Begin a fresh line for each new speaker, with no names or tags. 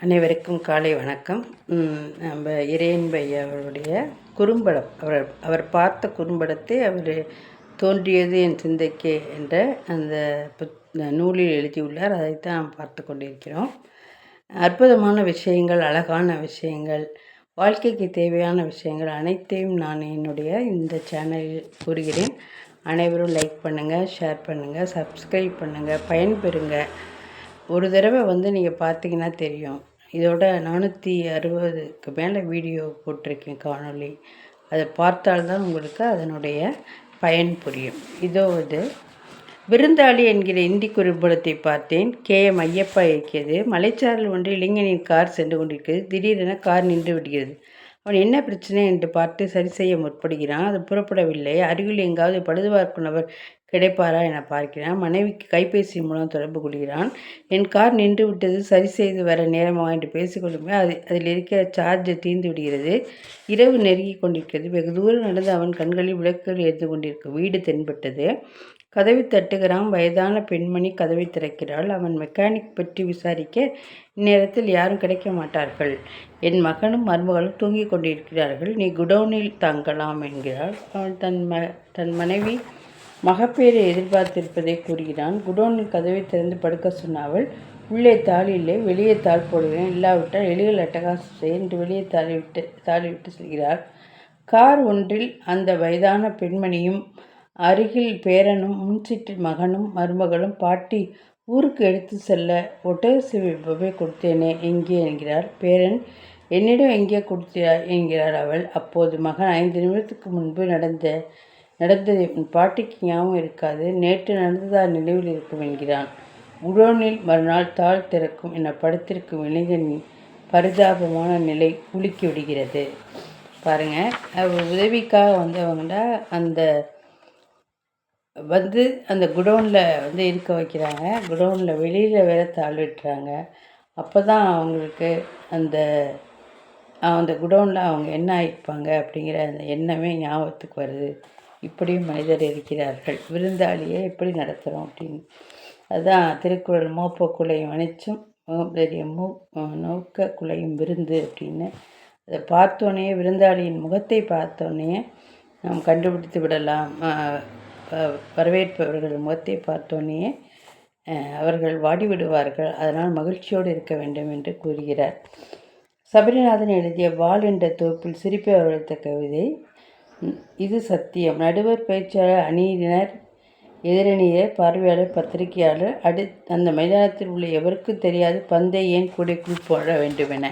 அனைவருக்கும் காலை வணக்கம். நம்ம இறையன்பு ஐயா அவருடைய குறும்படம், அவர் பார்த்த குறும்படத்தை அவர் தோன்றியது என் சிந்தைக்கே என்ற அந்த நூலில் எழுதியுள்ளார். அதைத்தான் நாம் பார்த்து கொண்டிருக்கிறோம். அற்புதமான விஷயங்கள், அழகான விஷயங்கள், வாழ்க்கைக்கு தேவையான விஷயங்கள் அனைத்தையும் நான் என்னுடைய இந்த சேனலில் கூறுகிறேன். அனைவரும் லைக் பண்ணுங்கள், ஷேர் பண்ணுங்கள், சப்ஸ்கிரைப் பண்ணுங்கள், பயன்பெறுங்க. ஒரு தடவை நீங்கள் பார்த்தீங்கன்னா தெரியும். இதோட 460க்கு மேலே வீடியோ போட்டிருக்கேன், காணொளி. அதை பார்த்தால்தான் உங்களுக்கு அதனுடைய பயன் புரியும். இதோ இது விருந்தாளி என்கிற இந்தி குறும்படத்தை பார்த்தேன். KM ஐயப்பா இயக்கியது. மலைச்சாரல் ஒன்று இளைஞனின் கார் சென்று கொண்டிருக்கிறது. திடீரென கார் நின்று விடுகிறது. அவன் என்ன பிரச்சனை என்று பார்த்து சரி செய்ய முற்படுகிறான். அது புறப்படவில்லை. அருகில் எங்காவது பழுதுபார்க்கும் நபர் கிடைப்பாரா என பார்க்கிறான். மனைவிக்கு கைபேசி மூலம் தொடர்பு கொள்கிறான். என் கார் நின்று விட்டது, சரி செய்து வர நேரமா என்று பேசிக்கொள்ளுமே அதில் இருக்கிற சார்ஜ் தீர்ந்து விடுகிறது. இரவு நெருங்கி கொண்டிருக்கிறது. வெகு தூரம் நடந்து அவன் கண்களில் விளக்குகள் எரிந்து கொண்டிருக்கும். வீடு தென்பட்டது. கதவை தட்டுகிறான். வயதான பெண்மணி கதவை திறக்கிறாள். அவன் மெக்கானிக் பற்றி விசாரிக்க, இந்நேரத்தில் யாரும் கிடைக்க மாட்டார்கள். என் மகனும் மருமகளும் தூங்கிக் கொண்டிருக்கிறார்கள். நீ குடோனில் தங்கலாம் என்கிறாள். அவன் தன் மனைவி மகப்பேரை எதிர்பார்த்திருப்பதை கூறுகிறான். குடோனில் கதவை திறந்து படுக்க சொன்னாவள். உள்ளே தாள் இல்லை, வெளியே தாள் போடுகிறேன், இல்லாவிட்டால் எலிகள் அட்டகாசம் செய்ய என்று வெளியே தாளிவிட்டு செல்கிறார். கார் ஒன்றில் அந்த வயதான பெண்மணியும் அருகில் பேரனும் முன்சீட்டில் மகனும் மருமகளும். பாட்டி, ஊருக்கு எடுத்து செல்ல ஒட்டகச்சிவி பொம்மை கொடுத்தேனே, எங்கே என்கிறார். பேரன், என்னிடம் எங்கே கொடுத்தாய் என்கிறார் அவள். அப்போது மகன், 5 நிமிடத்துக்கு முன்பு நடந்தது பாட்டிக்கு ஞாபகம் இருக்காது, நேற்று நடந்ததால் நினைவில் இருக்கும் என்கிறான். குடோனில் மறுநாள் தாள் திறக்கும் என படுத்திருக்கும் இளைஞனின் பரிதாபமான நிலை உலுக்கி விடுகிறது. பாருங்கள், உதவிக்காக வந்தவங்கள்ட அந்த குடோனில் இருக்க வைக்கிறாங்க. குடோனில் வெளியில் வேற தாள் விட்டுறாங்க. அப்போ தான் அவங்களுக்கு அந்த குடோனில் அவங்க என்ன ஆகிப்பாங்க அப்படிங்கிற அந்த எண்ணமே ஞாபகத்துக்கு வருது. இப்படியும் மனிதர் இருக்கிறார்கள். விருந்தாளியை எப்படி நடத்துகிறோம் அப்படின்னு. அதுதான் திருக்குறள், மோப்ப குலையும் அனைச்சும் பெரிய நோக்க குலையும் விருந்து அப்படின்னு. அதை பார்த்தோன்னே, விருந்தாளியின் முகத்தை பார்த்தோன்னே நாம் கண்டுபிடித்து விடலாம். வரவேற்பவர்கள் முகத்தை பார்த்தோன்னே அவர்கள் வாடி விடுவார்கள். அதனால் மகிழ்ச்சியோடு இருக்க வேண்டும் என்று கூறுகிறார். சபரிநாதன் எழுதிய வாள் என்ற தொகுப்பில் சிரிப்பை வரவழைத்த கவிதை இது சத்தியம். நடுவர், பேச்சாளர், அணியினர், எதிரணியர், பார்வையாளர், பத்திரிகையாளர், அந்த மைதானத்தில் உள்ள எவருக்கும் தெரியாது பந்தை ஏன் கூடைக்குள் போட வேண்டுமென